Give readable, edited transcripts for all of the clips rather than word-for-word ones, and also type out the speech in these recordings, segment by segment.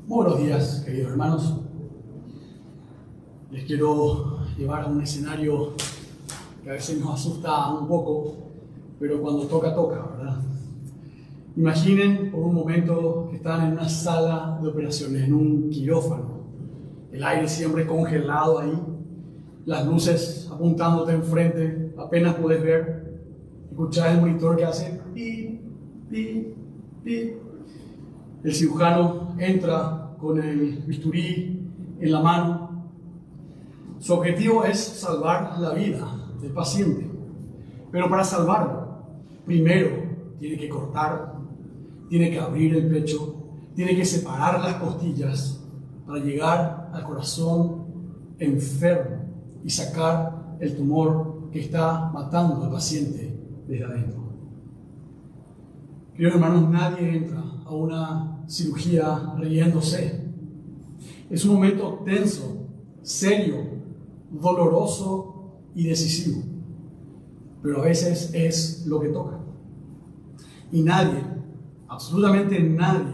Buenos días, queridos hermanos. Les quiero llevar a un escenario que a veces nos asusta un poco, pero cuando toca, ¿verdad? Imaginen por un momento que están en una sala de operaciones, en un quirófano. El aire siempre congelado ahí, las luces apuntándote enfrente, apenas puedes ver, escuchar el monitor que hace pi, pi, pi. El cirujano entra con el bisturí en la mano. Su objetivo es salvar la vida del paciente. Pero para salvarlo, primero tiene que cortar, tiene que abrir el pecho, tiene que separar las costillas para llegar al corazón enfermo y sacar el tumor que está matando al paciente desde adentro. Queridos hermanos, nadie entra a una cirugía riéndose. Es un momento tenso, serio, doloroso y decisivo. Pero a veces es lo que toca. Y nadie, absolutamente nadie,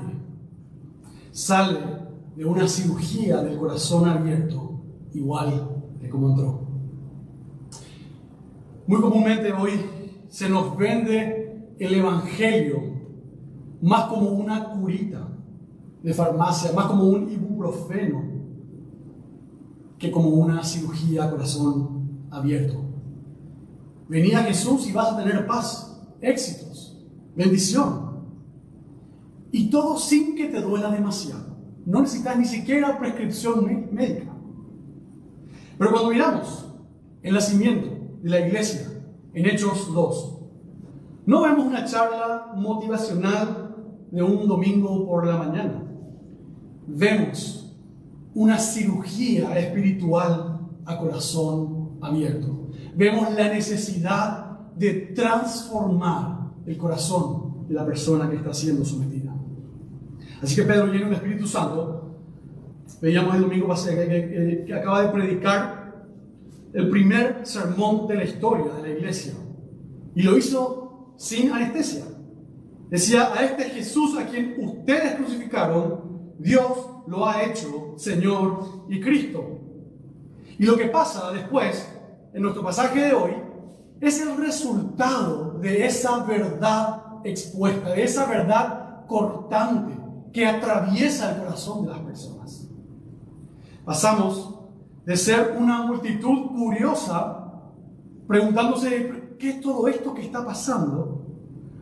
sale de una cirugía del corazón abierto igual que como entró. Muy comúnmente hoy se nos vende el evangelio más como una curita de farmacia, más como un ibuprofeno, que como una cirugía a corazón abierto. Venía Jesús y vas a tener paz, éxitos, bendición. Y todo sin que te duela demasiado. No necesitas ni siquiera prescripción médica. Pero cuando miramos el nacimiento de la iglesia en Hechos 2, no vemos una charla motivacional de un domingo por la mañana. Vemos una cirugía espiritual a corazón abierto. Vemos la necesidad de transformar el corazón de la persona que está siendo sometida. Así que Pedro, lleno del Espíritu Santo, veíamos el domingo pasado que acaba de predicar el primer sermón de la historia de la iglesia. Y lo hizo sin anestesia. Decía: a este Jesús a quien ustedes crucificaron, Dios lo ha hecho Señor y Cristo. Y lo que pasa después, en nuestro pasaje de hoy, es el resultado de esa verdad expuesta, de esa verdad cortante que atraviesa el corazón de las personas. Pasamos de ser una multitud curiosa, preguntándose ¿qué es todo esto que está pasando?,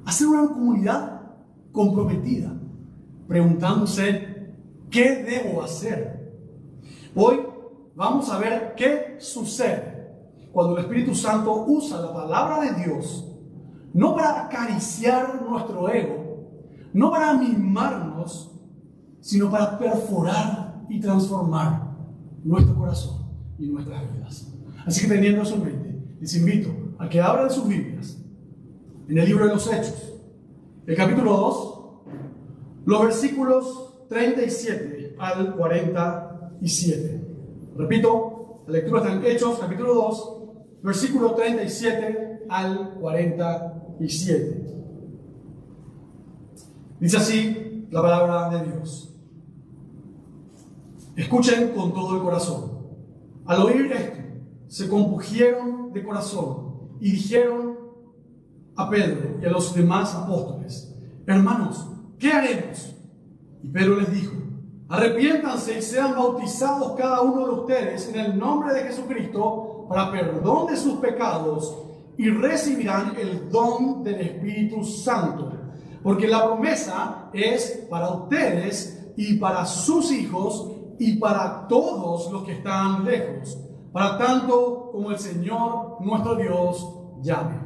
a ser una comunidad comprometida, preguntándose ¿qué debo hacer? Hoy vamos a ver qué sucede cuando el Espíritu Santo usa la palabra de Dios, no para acariciar nuestro ego, no para mimarnos, sino para perforar y transformar nuestro corazón y nuestras vidas. Así que, teniendo eso en mente, les invito a que abran sus Biblias en el libro de los Hechos, el capítulo 2, los versículos 37 al 47. Repito, la lectura está en Hechos, capítulo 2, versículo 37 al 47. Dice así la palabra de Dios. Escuchen con todo el corazón. Al oír esto, se compungieron de corazón y dijeron a Pedro y a los demás apóstoles: hermanos, ¿qué haremos? Y Pedro les dijo: arrepiéntanse y sean bautizados cada uno de ustedes en el nombre de Jesucristo para perdón de sus pecados, y recibirán el don del Espíritu Santo, porque la promesa es para ustedes y para sus hijos y para todos los que están lejos, para tanto como el Señor nuestro Dios llame.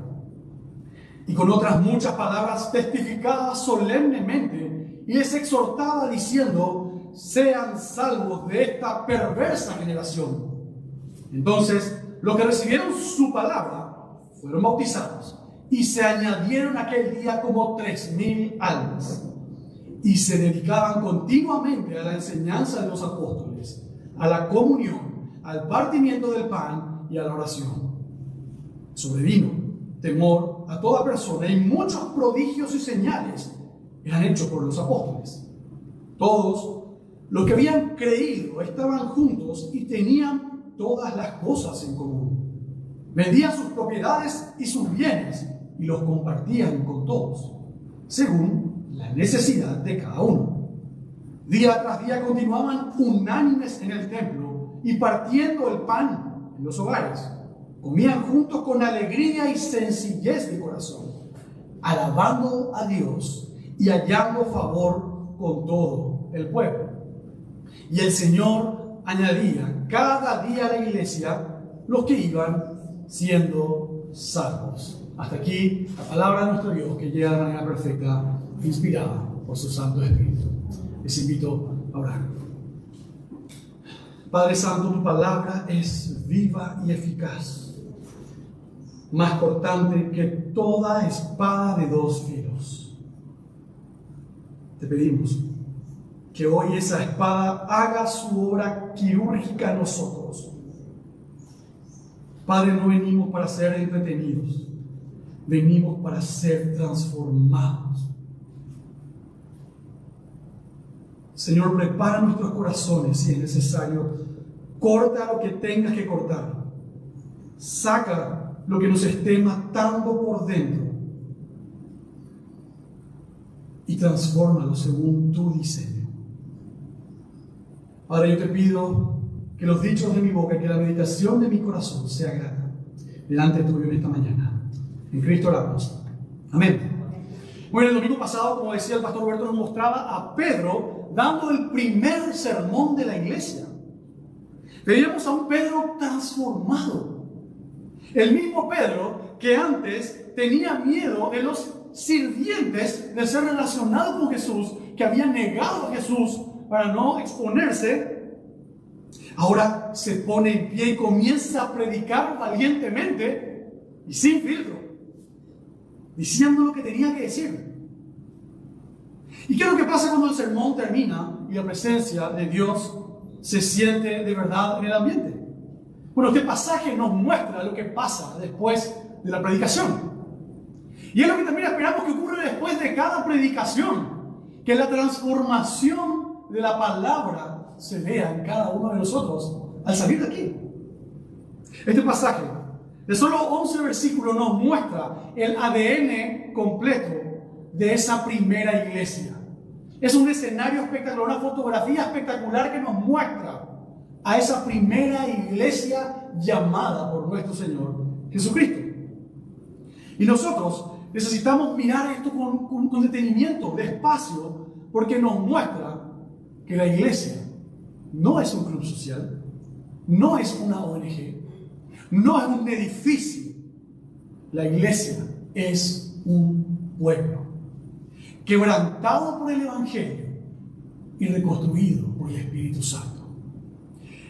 Y con otras muchas palabras testificaba solemnemente y les exhortaba diciendo: sean salvos de esta perversa generación. Entonces los que recibieron su palabra fueron bautizados, y se añadieron aquel día como 3,000 almas, y se dedicaban continuamente a la enseñanza de los apóstoles, a la comunión, al partimiento del pan y a la oración. Sobrevino temor a toda persona, y muchos prodigios y señales eran hechos por los apóstoles. Todos Los que habían creído estaban juntos y tenían todas las cosas en común. Vendían sus propiedades y sus bienes y los compartían con todos, según la necesidad de cada uno. Día tras día continuaban unánimes en el templo y partiendo el pan en los hogares. Comían juntos con alegría y sencillez de corazón, alabando a Dios y hallando favor con todo el pueblo. Y el Señor añadía cada día a la iglesia los que iban siendo salvos. Hasta aquí la palabra de nuestro Dios, que llega de manera perfecta, inspirada por su Santo Espíritu. Les invito a orar. Padre Santo, tu palabra es viva y eficaz, más cortante que toda espada de dos filos. Te pedimos que hoy esa espada haga su obra quirúrgica en nosotros. Padre, no venimos para ser entretenidos, venimos para ser transformados. Señor, prepara nuestros corazones si es necesario. Corta lo que tengas que cortar. Saca lo que nos esté matando por dentro y transfórmalo según tu diseño. Ahora yo te pido que los dichos de mi boca, que la meditación de mi corazón sea grata delante tuyo en esta mañana. En Cristo oramos. Amén. Bueno, el domingo pasado, como decía el pastor Roberto, nos mostraba a Pedro dando el primer sermón de la iglesia. Veíamos a un Pedro transformado. El mismo Pedro que antes tenía miedo de los sirvientes de ser relacionado con Jesús, que había negado a Jesús para no exponerse, ahora se pone en pie y comienza a predicar valientemente y sin filtro, diciendo lo que tenía que decir. ¿Y qué es lo que pasa cuando el sermón termina y la presencia de Dios se siente de verdad en el ambiente? Bueno, este pasaje nos muestra lo que pasa después de la predicación. Y es lo que también esperamos que ocurra después de cada predicación, que la transformación de la palabra se vea en cada uno de nosotros al salir de aquí. Este pasaje de solo 11 versículos nos muestra el ADN completo de esa primera iglesia. Es un escenario espectacular, una fotografía espectacular que nos muestra a esa primera iglesia llamada por nuestro Señor Jesucristo. Y nosotros necesitamos mirar esto con detenimiento, despacio, porque nos muestra que la iglesia no es un club social, no es una ONG, no es un edificio. La iglesia es un pueblo quebrantado por el Evangelio y reconstruido por el Espíritu Santo.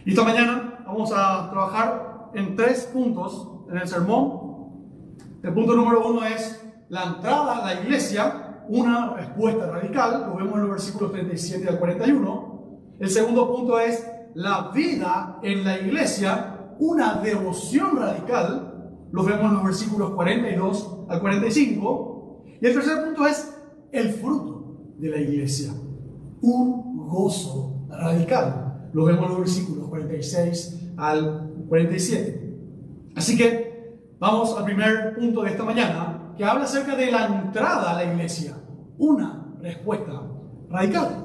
Y esta mañana vamos a trabajar en 3 puntos en el sermón. El punto número 1 es la entrada a la iglesia, una respuesta radical, lo vemos en los versículos 37 al 41. El segundo punto es la vida en la iglesia, una devoción radical, lo vemos en los versículos 42 al 45. Y el tercer punto es el fruto de la iglesia, un gozo radical, lo vemos en los versículos 46 al 47. Así que vamos al primer punto de esta mañana, que habla acerca de la entrada a la iglesia, una respuesta radical.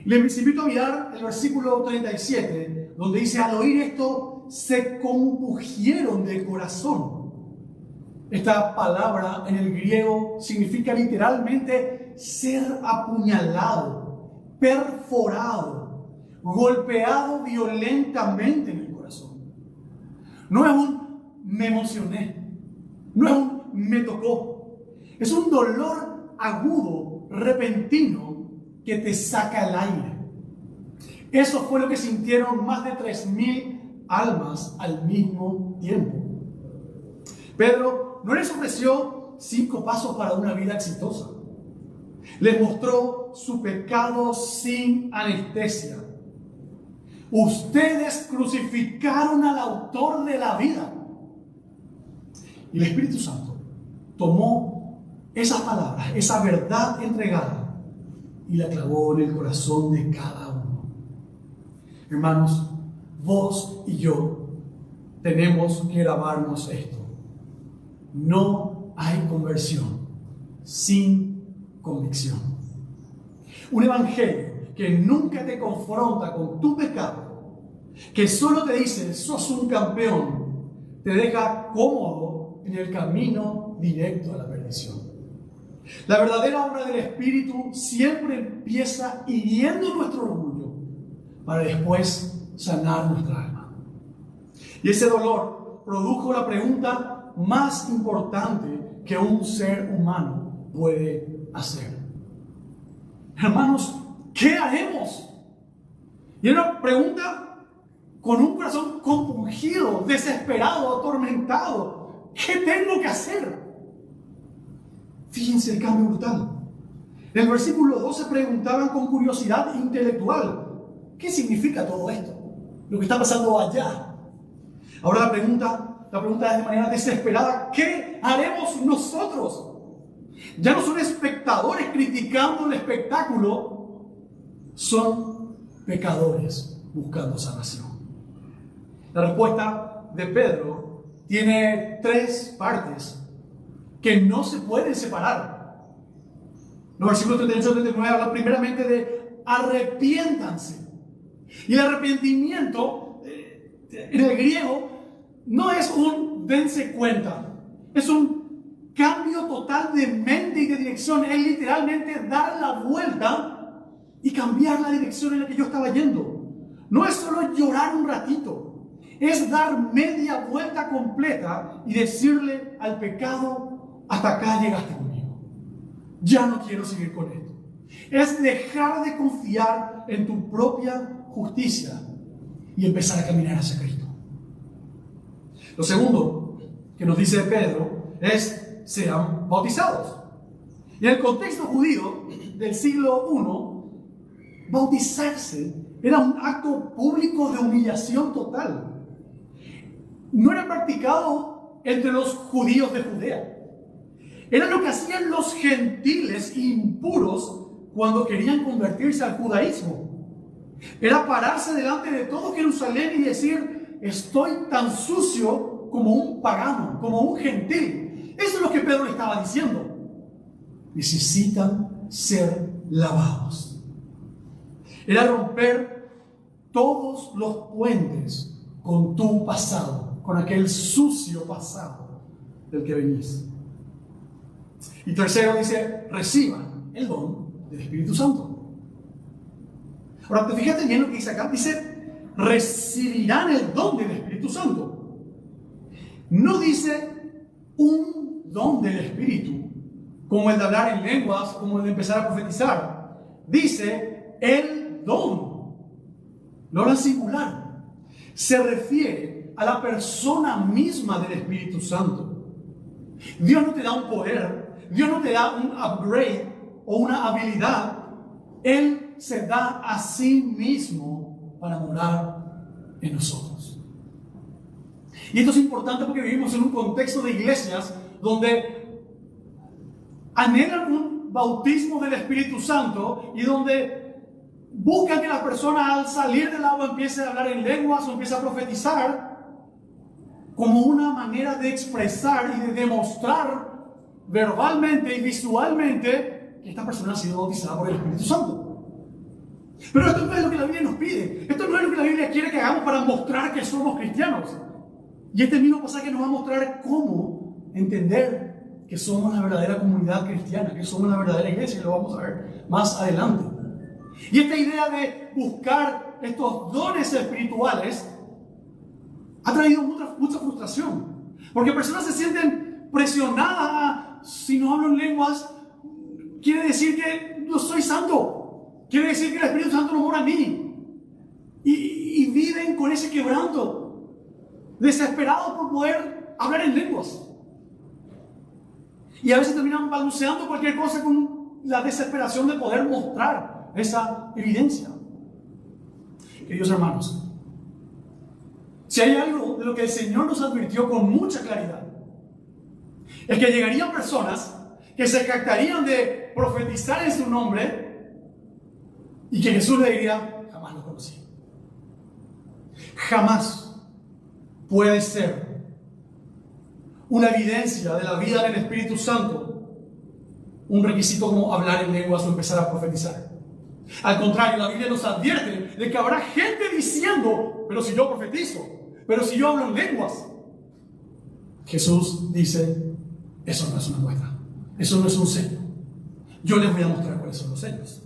Les invito a mirar el versículo 37, donde dice: al oír esto se compungieron del corazón. Esta palabra en el griego significa literalmente ser apuñalado, perforado, golpeado violentamente en el corazón. No es un me emocioné, no es un me tocó, es un dolor agudo, repentino, que te saca el aire. Eso fue lo que sintieron más de 3,000 almas al mismo tiempo. Pedro no les ofreció 5 pasos para una vida exitosa. Les mostró su pecado sin anestesia. Ustedes crucificaron al autor de la vida. Y el Espíritu Santo tomó esas palabras, esa verdad entregada, y la clavó en el corazón de cada uno. Hermanos, vos y yo tenemos que grabarnos esto. No hay conversión sin convicción. Un evangelio que nunca te confronta con tu pecado, que solo te dice, sos un campeón, te deja cómodo en el camino directo a la perdición. La verdadera obra del Espíritu siempre empieza hiriendo nuestro orgullo para después sanar nuestra alma. Y ese dolor produjo la pregunta más importante que un ser humano puede hacer. Hermanos, ¿qué haremos? Y una pregunta con un corazón compungido, desesperado, atormentado. ¿Qué tengo que hacer? Fíjense el cambio brutal. En el versículo 12 preguntaban con curiosidad intelectual, ¿qué significa todo esto? Lo que está pasando allá. Ahora la pregunta es de manera desesperada, ¿qué haremos nosotros? Ya no son espectadores criticando el espectáculo, son pecadores buscando salvación. La respuesta de Pedro tiene 3 partes que no se pueden separar. Los versículos 38 y 39 hablan primeramente de arrepiéntanse. Y el arrepentimiento en el griego no es un dense cuenta, es un cambio total de mente y de dirección. Es literalmente dar la vuelta y cambiar la dirección en la que yo estaba yendo. No es solo llorar un ratito, es dar media vuelta completa y decirle al pecado, hasta acá llegaste conmigo, ya no quiero seguir con esto. Es dejar de confiar en tu propia justicia y empezar a caminar hacia Cristo. Lo segundo que nos dice Pedro es, sean bautizados. Y en el contexto judío del siglo I, bautizarse era un acto público de humillación total. No era practicado entre los judíos de Judea. Era lo que hacían los gentiles impuros cuando querían convertirse al judaísmo. Era pararse delante de todo Jerusalén y decir, estoy tan sucio como un pagano, como un gentil. Eso es lo que Pedro le estaba diciendo. Necesitan ser lavados. Era romper todos los puentes con tu pasado, con aquel sucio pasado del que venís. Y tercero dice, reciban el don del Espíritu Santo. Ahora, te fíjate bien lo que dice acá. Dice, recibirán el don del Espíritu Santo. No dice un don del Espíritu, como el de hablar en lenguas, como el de empezar a profetizar. Dice, el don. No la singular. Se refiere a la persona misma del Espíritu Santo. Dios no te da un poder, Dios no te da un upgrade o una habilidad. Él se da a sí mismo para morar en nosotros. Y esto es importante porque vivimos en un contexto de iglesias donde anhelan un bautismo del Espíritu Santo y donde buscan que la persona al salir del agua empiece a hablar en lenguas o empiece a profetizar como una manera de expresar y de demostrar verbalmente y visualmente que esta persona ha sido bautizada por el Espíritu Santo. Pero esto no es lo que la Biblia nos pide. Esto no es lo que la Biblia quiere que hagamos para mostrar que somos cristianos. Y este mismo pasaje nos va a mostrar cómo entender que somos la verdadera comunidad cristiana, que somos la verdadera iglesia, y lo vamos a ver más adelante. Y esta idea de buscar estos dones espirituales ha traído mucha frustración. Porque personas se sienten presionadas. Si no hablo en lenguas, quiere decir que no soy santo. Quiere decir que el Espíritu Santo no mora en mí. Y viven con ese quebranto, desesperados por poder hablar en lenguas. Y a veces terminan balbuceando cualquier cosa con la desesperación de poder mostrar esa evidencia. Queridos hermanos, si hay algo de lo que el Señor nos advirtió con mucha claridad, es que llegarían personas que se jactarían de profetizar en su nombre y que Jesús le diría, jamás lo conocí. jamás puede ser una evidencia de la vida del Espíritu Santo un requisito como hablar en lenguas o empezar a profetizar. Al contrario, la Biblia nos advierte de que habrá gente diciendo, pero si yo profetizo, pero si yo hablo en lenguas. Jesús dice, eso no es una muestra, eso no es un sello. Yo les voy a mostrar cuáles son los sellos.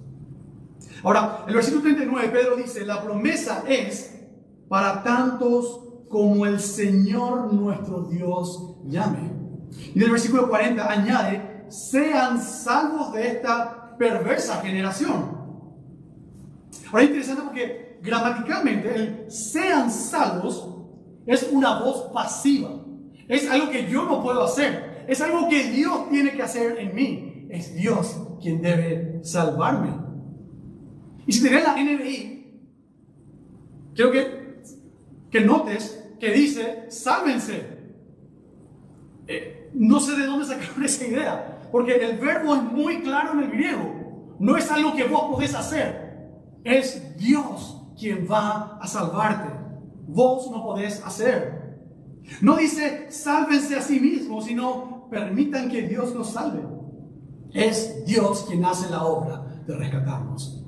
Ahora, el versículo 39, Pedro dice, la promesa es para tantos como el Señor nuestro Dios llame. Y en el versículo 40 añade, sean salvos de esta perversa generación. Ahora es interesante porque gramaticalmente el sean salvos es una voz pasiva. Es algo que yo no puedo hacer. Es algo que Dios tiene que hacer en mí. Es Dios quien debe salvarme. Y si tenés la NBI, quiero que notes que dice, sálvense. No sé de dónde sacaron esa idea, porque el verbo es muy claro en el griego. No es algo que vos podés hacer. Es Dios quien va a salvarte. Vos no podés hacer. No dice, sálvense a sí mismos, sino permitan que Dios nos salve. Es Dios quien hace la obra de rescatarnos.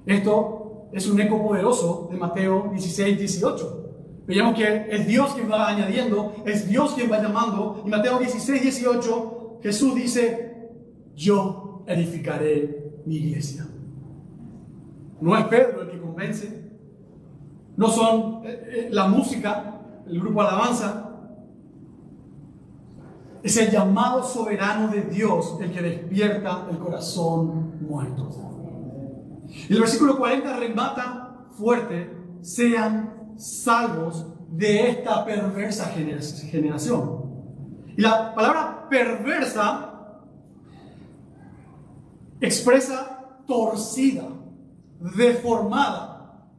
Esto es un eco poderoso de Mateo 16, 18. Veamos que es Dios quien va añadiendo, es Dios quien va llamando. Y Mateo 16, 18, Jesús dice, yo edificaré mi iglesia. No es Pedro el que convence, no son la música, el grupo alabanza. Es el llamado soberano de Dios el que despierta el corazón muerto. Y el versículo 40 remata fuerte, sean salvos de esta perversa generación. Y la palabra perversa expresa torcida, deformada.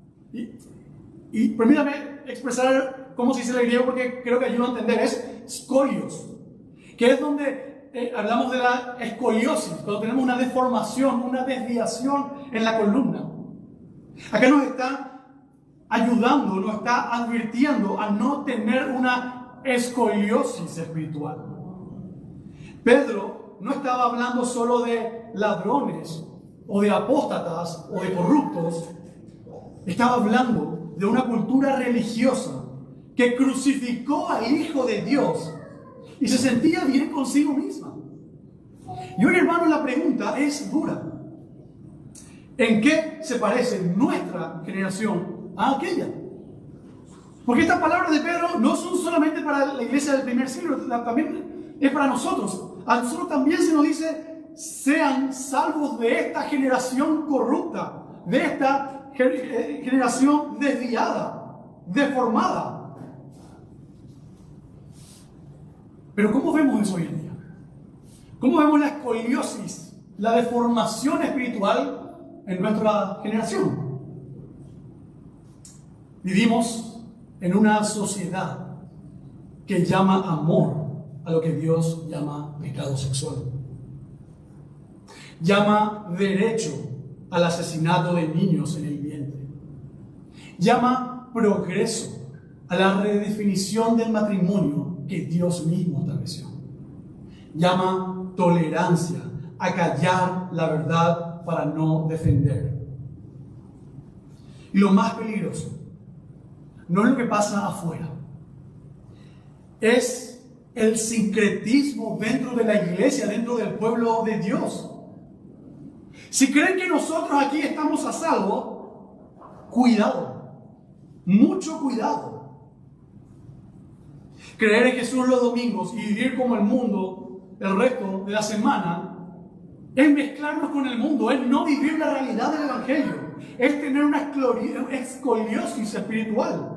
Y permítame expresar cómo se dice en griego porque creo que ayuda a entender. Es scolios, que es donde hablamos de la escoliosis, cuando tenemos una deformación, una desviación en la columna. Acá nos está ayudando, nos está advirtiendo a no tener una escoliosis espiritual. Pedro no estaba hablando solo de ladrones o de apóstatas o de corruptos. Estaba hablando de una cultura religiosa que crucificó al Hijo de Dios y se sentía bien consigo misma. Y hoy, hermano, la pregunta es dura. ¿En qué se parece nuestra generación a aquella? Porque estas palabras de Pedro no son solamente para la iglesia del primer siglo, también es para nosotros. A nosotros también se nos dice, sean salvos de esta generación corrupta, de esta generación desviada, deformada. Pero ¿cómo vemos eso hoy en día? ¿Cómo vemos la escoliosis, la deformación espiritual en nuestra generación? Vivimos en una sociedad que llama amor a lo que Dios llama pecado sexual. Llama derecho al asesinato de niños en el vientre. Llama progreso a la redefinición del matrimonio que Dios mismo estableció. Llama tolerancia a callar la verdad para no defender. Y lo más peligroso no es lo que pasa afuera, es el sincretismo dentro de la iglesia, dentro del pueblo de Dios. Si creen que nosotros aquí estamos a salvo, cuidado, mucho cuidado. Creer en Jesús los domingos y vivir como el mundo el resto de la semana es mezclarnos con el mundo, es no vivir la realidad del Evangelio, es tener una escoliosis espiritual.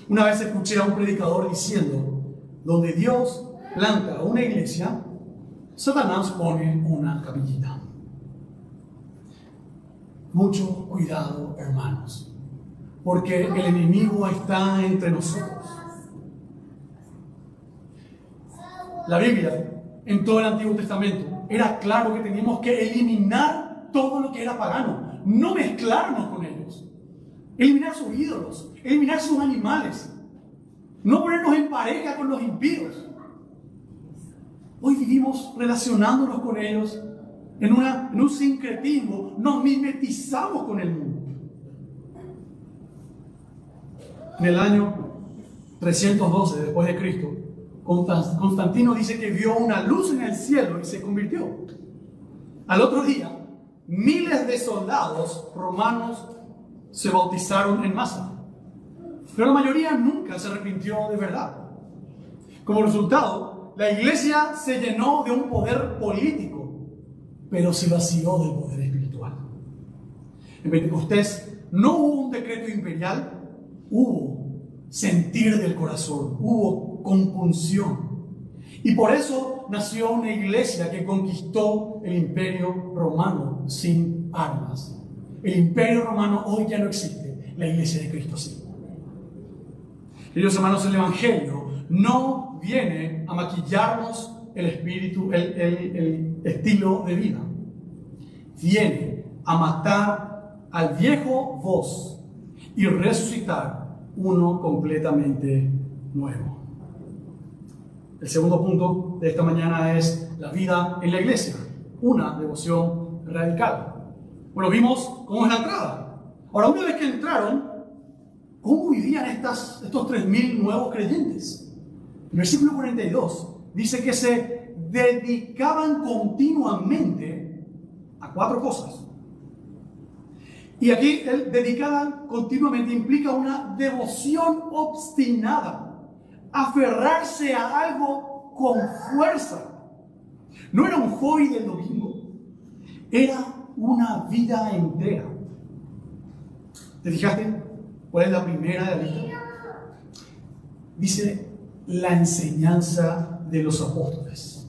Una vez escuché a un predicador diciendo, donde Dios planta una iglesia, Satanás pone una capillita. Mucho cuidado, hermanos, porque el enemigo está entre nosotros. La Biblia, en todo el Antiguo Testamento, era claro que teníamos que eliminar todo lo que era pagano, no mezclarnos con ellos. eliminar sus ídolos, eliminar sus animales, no ponernos en pareja con los impíos. Hoy vivimos relacionándonos con ellos en un sincretismo, nos mimetizamos con el mundo. En el año 312 después de Cristo, Constantino dice que vio una luz en el cielo y se convirtió. Al otro día, miles de soldados romanos se bautizaron en masa, pero la mayoría nunca se arrepintió de verdad. Como resultado, la iglesia se llenó de un poder político, pero se vació del poder espiritual. En Pentecostés no hubo un decreto imperial, hubo sentir del corazón, hubo compunción. Y por eso nació una iglesia que conquistó el imperio romano sin armas. El imperio romano hoy ya no existe, la iglesia de Cristo sí. Queridos hermanos, el evangelio no viene a maquillarnos el espíritu, el estilo de vida. Viene a matar al viejo vos y resucitar uno completamente nuevo. El segundo punto de esta mañana es la vida en la iglesia, una devoción radical. Bueno, vimos cómo es la entrada. Ahora, una vez que entraron, ¿cómo vivían estos 3.000 nuevos creyentes? El versículo 42 dice que se dedicaban continuamente a 4 cosas. Y aquí el dedicada continuamente implica una devoción obstinada, aferrarse a algo con fuerza. No era un hobby del domingo, era una vida entera. ¿Te fijaste cuál es la primera de la lista? Dice la enseñanza de los apóstoles.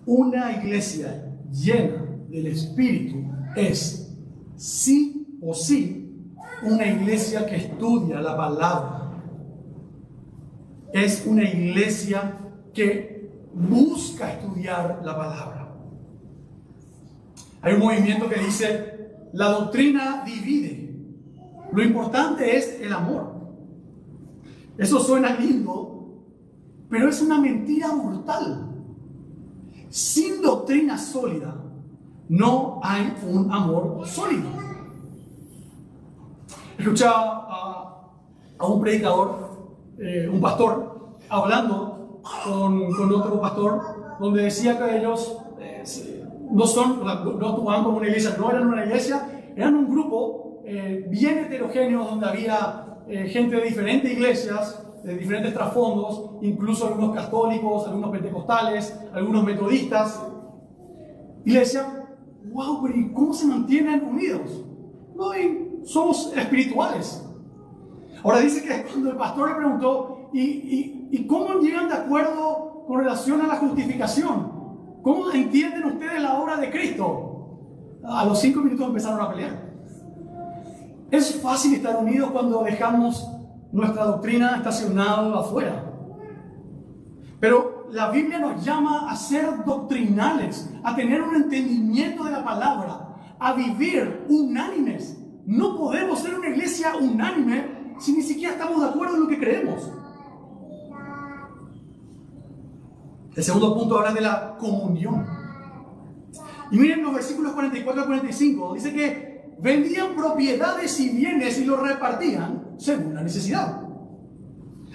Una iglesia llena del Espíritu es sí o sí una iglesia que estudia la palabra. Es una iglesia que busca estudiar la palabra. Hay un movimiento que dice, la doctrina divide. Lo importante es el amor. Eso suena lindo, pero es una mentira brutal. Sin doctrina sólida, no hay un amor sólido. Escuchaba a un predicador, un pastor, hablando con otro pastor, donde decía que ellos no actuaban como una iglesia, no eran una iglesia, eran un grupo bien heterogéneo, donde había gente de diferentes iglesias, de diferentes trasfondos, incluso algunos católicos, algunos pentecostales, algunos metodistas. Y le decían, wow, pero ¿y cómo se mantienen unidos? No, somos espirituales. Ahora dice que cuando el pastor le preguntó, ¿y cómo llegan de acuerdo con relación a la justificación? ¿Cómo entienden ustedes la obra de Cristo? A los 5 minutos empezaron a pelear. Es fácil estar unidos cuando dejamos nuestra doctrina estacionada afuera. Pero la Biblia nos llama a ser doctrinales, a tener un entendimiento de la palabra, a vivir unánimes. No podemos ser una iglesia unánime si ni siquiera estamos de acuerdo en lo que creemos. El segundo punto habla de la comunión. Y miren los versículos 44 al 45. Dice que vendían propiedades y bienes y los repartían según la necesidad.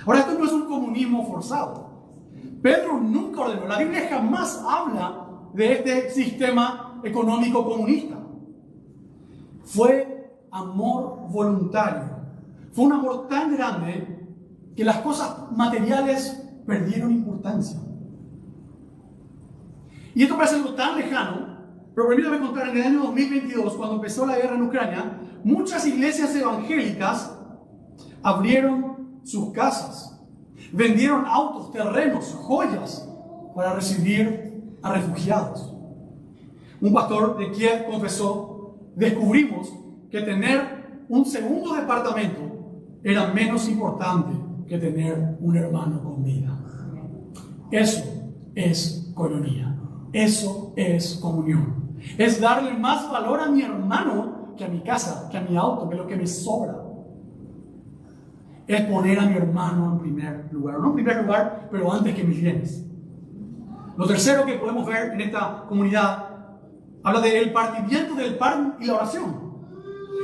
Ahora, esto no es un comunismo forzado. Pedro nunca ordenó. La Biblia jamás habla de este sistema económico comunista. Fue amor voluntario. Fue un amor tan grande que las cosas materiales perdieron importancia. Y esto parece algo tan lejano, pero permítame contar, en el año 2022, cuando empezó la guerra en Ucrania, muchas iglesias evangélicas abrieron sus casas, vendieron autos, terrenos, joyas para recibir a refugiados. Un pastor de Kiev confesó, descubrimos que tener un segundo departamento era menos importante que tener un hermano con vida. Eso es coinonía. Eso es comunión. Es darle más valor a mi hermano que a mi casa, que a mi auto, que lo que me sobra. Es poner a mi hermano en primer lugar. No en primer lugar, pero antes que mis bienes. Lo tercero que podemos ver en esta comunidad habla del partimiento del pan y la oración.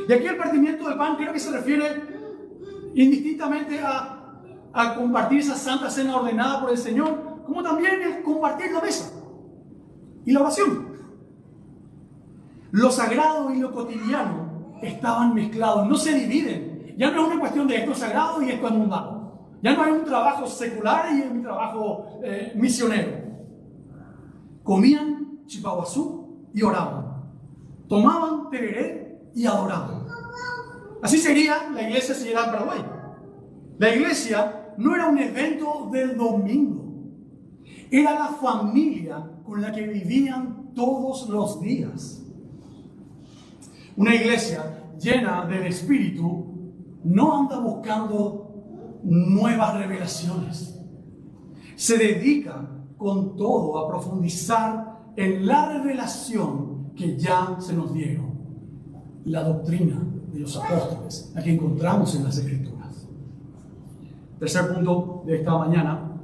Y aquí el partimiento del pan creo que se refiere indistintamente a compartir esa santa cena ordenada por el Señor, como también el compartir la mesa y la oración. Lo sagrado y lo cotidiano estaban mezclados, no se dividen. Ya no es una cuestión de esto es sagrado y esto es mundano. Ya no hay un trabajo secular y un trabajo misionero. Comían chipaguazú y oraban. Tomaban tereré y adoraban. Así sería la iglesia si era en Paraguay. La iglesia no era un evento del domingo. Era la familia con la que vivían todos los días. Una iglesia llena del Espíritu no anda buscando nuevas revelaciones. Se dedica con todo a profundizar en la revelación que ya se nos dieron. La doctrina de los apóstoles, la que encontramos en las Escrituras. Tercer punto de esta mañana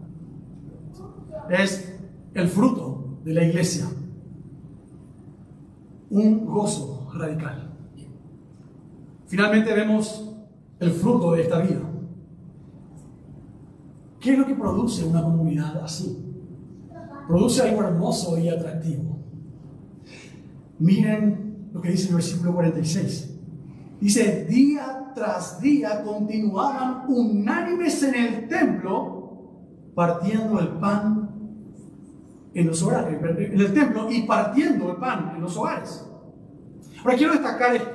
es el fruto de la iglesia. Un gozo radical. Finalmente vemos el fruto de esta vida. ¿Qué es lo que produce una comunidad así? Produce algo hermoso y atractivo. Miren lo que dice el versículo 46. Dice, día tras día continuaban unánimes en el templo, partiendo el pan en los hogares, en el templo y partiendo el pan en los hogares. Ahora quiero destacar esto.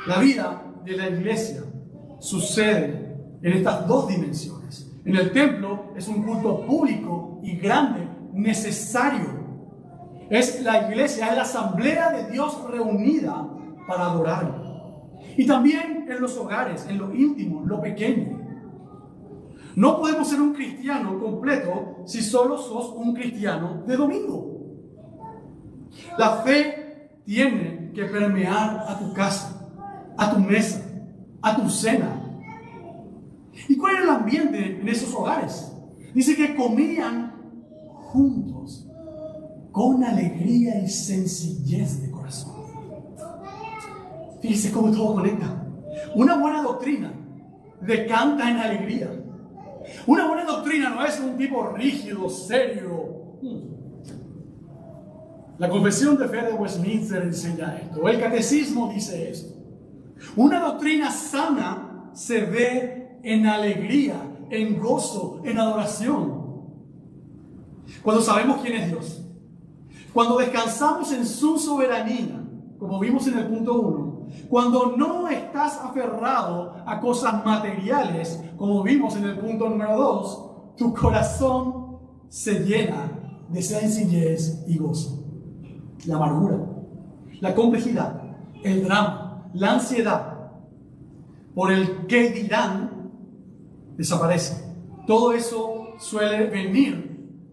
La vida de la iglesia sucede en estas dos dimensiones. En el templo es un culto público y grande, necesario. Es la iglesia, es la asamblea de Dios reunida para adorarlo. Y también en los hogares, en lo íntimo, lo pequeño. No podemos ser un cristiano completo si solo sos un cristiano de domingo. La fe tiene que permear a tu casa, a tu mesa, a tu cena. ¿Y cuál era el ambiente en esos hogares? Dice que comían juntos, con alegría y sencillez de corazón. Fíjese cómo todo conecta. Una buena doctrina decanta en alegría. Una buena doctrina no es un tipo rígido, serio. La Confesión de Fe de Westminster enseña esto. El Catecismo dice esto. Una doctrina sana se ve en alegría, en gozo, en adoración. Cuando sabemos quién es Dios. Cuando descansamos en su soberanía, como vimos en el punto 1. Cuando no estás aferrado a cosas materiales, como vimos en el punto número 2, tu corazón se llena de sencillez y gozo. La amargura, la complejidad, el drama, la ansiedad por el qué dirán desaparece. Todo eso suele venir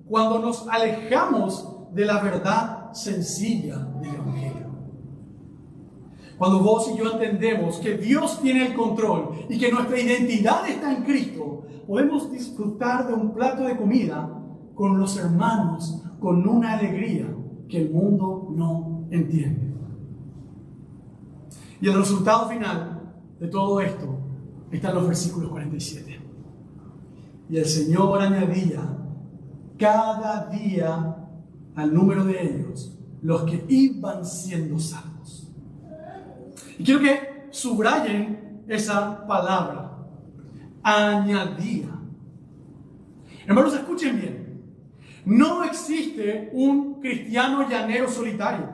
cuando nos alejamos de la verdad sencilla del Evangelio. Cuando vos y yo entendemos que Dios tiene el control y que nuestra identidad está en Cristo, podemos disfrutar de un plato de comida con los hermanos con una alegría que el mundo no entiende. Y el resultado final de todo esto está en los versículos 47. Y el Señor añadía cada día al número de ellos los que iban siendo salvos. Y quiero que subrayen esa palabra, añadía. Hermanos, escuchen bien. No existe un cristiano llanero solitario.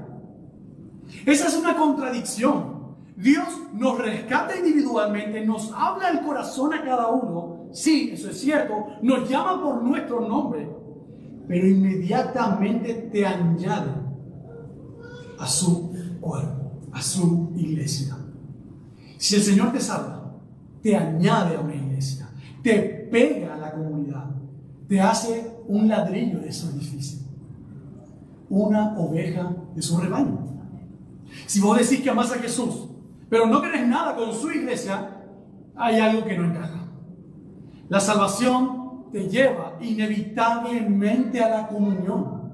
Esa es una contradicción. Dios nos rescata individualmente, nos habla al corazón a cada uno. Sí, eso es cierto, nos llama por nuestro nombre, pero inmediatamente te añade a su cuerpo, a su iglesia. Si el Señor te salva, te añade a una iglesia, te pega a la comunidad, te hace un ladrillo de su edificio, una oveja de su rebaño. Si vos decís que amás a Jesús, pero no querés nada con su iglesia, hay algo que no encaja. La salvación te lleva inevitablemente a la comunión.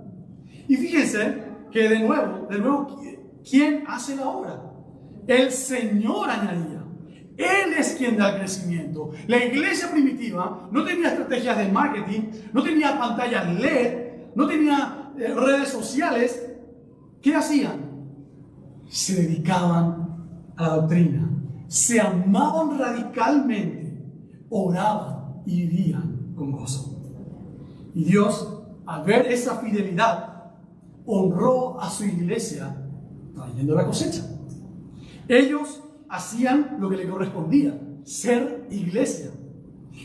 Y fíjense que de nuevo, ¿quién hace la obra? El Señor añadía. Él es quien da el crecimiento. La iglesia primitiva no tenía estrategias de marketing, no tenía pantallas LED, no tenía redes sociales. ¿Qué hacían? Se dedicaban a la doctrina, se amaban radicalmente, oraban y vivían con gozo. Y Dios, al ver esa fidelidad, honró a su iglesia trayendo la cosecha. Ellos hacían lo que le correspondía, ser iglesia.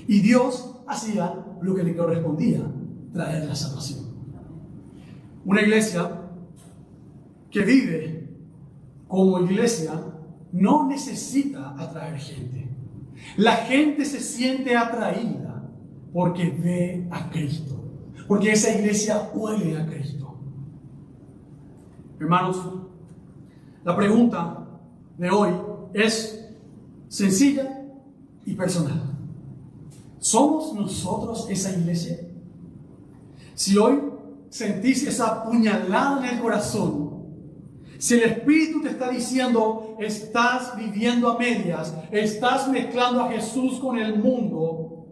Y Dios hacía lo que le correspondía, traer la salvación. Una iglesia que vive como iglesia no necesita atraer gente. La gente se siente atraída porque ve a Cristo, porque esa iglesia huele a Cristo. Hermanos, la pregunta de hoy es sencilla y personal. ¿Somos nosotros esa iglesia? Si hoy sentís esa puñalada en el corazón, si el Espíritu te está diciendo, estás viviendo a medias, estás mezclando a Jesús con el mundo,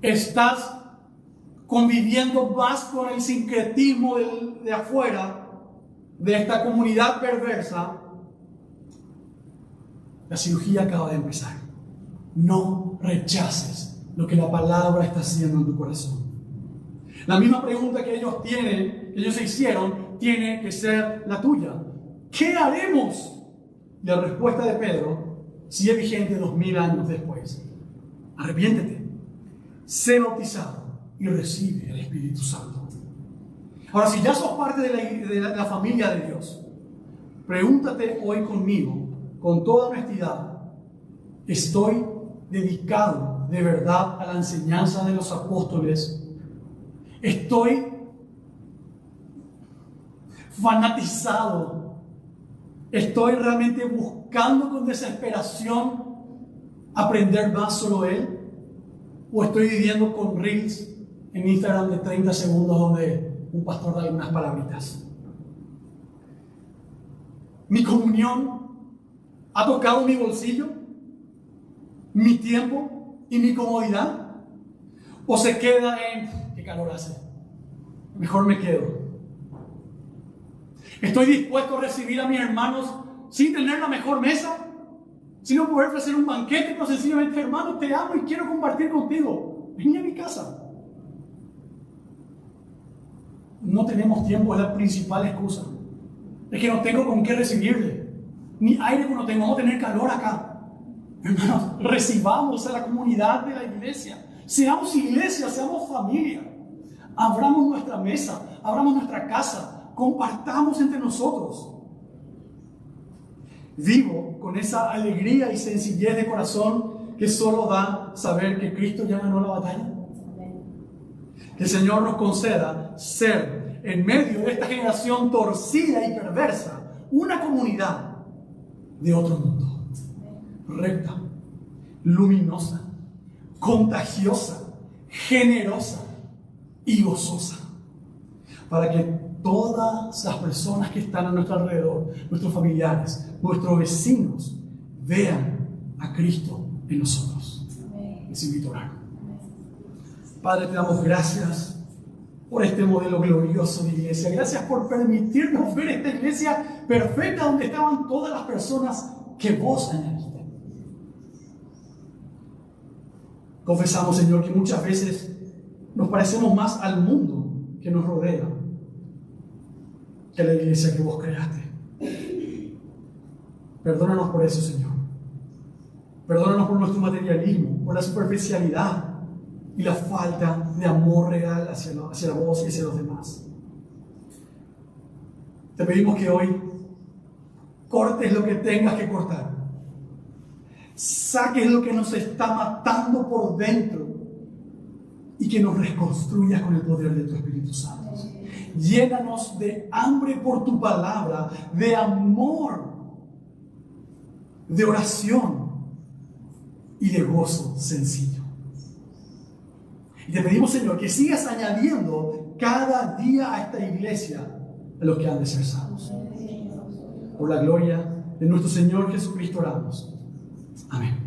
estás conviviendo más con el sincretismo de afuera, de esta comunidad perversa, la cirugía acaba de empezar. No rechaces lo que la palabra está haciendo en tu corazón. La misma pregunta que ellos se hicieron, tiene que ser la tuya. ¿Qué haremos? Y la respuesta de Pedro sigue vigente 2000 años después. Arrepiéntete, sé bautizado y recibe el Espíritu Santo. Ahora, si ya sos parte de la familia de Dios, pregúntate hoy conmigo, con toda honestidad, ¿estoy dedicado de verdad a la enseñanza de los apóstoles? ¿Estoy fanatizado? ¿Estoy realmente buscando con desesperación aprender más solo Él? ¿O estoy viviendo con reels en Instagram de 30 segundos donde un pastor da algunas palabritas? ¿Mi comunión ha tocado mi bolsillo, mi tiempo y mi comodidad? ¿O se queda en qué calor hace? Mejor me quedo. ¿Estoy dispuesto a recibir a mis hermanos sin tener la mejor mesa? Sin no poder ofrecer un banquete, pero sencillamente, hermano, te amo y quiero compartir contigo. Vení a mi casa. No tenemos tiempo, es la principal excusa. Es que no tengo con qué recibirle. Ni aire cuando tengo, vamos a tener calor acá. Hermanos, recibamos a la comunidad de la iglesia. Seamos iglesia, seamos familia. Abramos nuestra mesa, abramos nuestra casa, compartamos entre nosotros. Vivo con esa alegría y sencillez de corazón que solo da saber que Cristo ya ganó la batalla. Que el Señor nos conceda ser, en medio de esta generación torcida y perversa, una comunidad de otro mundo, recta, luminosa, contagiosa, generosa y gozosa, para que todas las personas que están a nuestro alrededor, nuestros familiares, nuestros vecinos, vean a Cristo en nosotros. Les invito a orar. Padre, te damos gracias por este modelo glorioso de iglesia. Gracias por permitirnos ver esta iglesia perfecta donde estaban todas las personas que vos añadiste. Confesamos, Señor, que muchas veces nos parecemos más al mundo que nos rodea que a la iglesia que vos creaste. Perdónanos por eso, Señor. Perdónanos por nuestro materialismo, por la superficialidad y la falta de amor real hacia vos y hacia los demás. Te pedimos que hoy cortes lo que tengas que cortar. Saques lo que nos está matando por dentro y que nos reconstruyas con el poder de tu Espíritu Santo. Llénanos de hambre por tu palabra, de amor de oración y de gozo sencillo. Y te pedimos, Señor, que sigas añadiendo cada día a esta iglesia a los que han de ser salvos. Por la gloria de nuestro Señor Jesucristo oramos. Amén.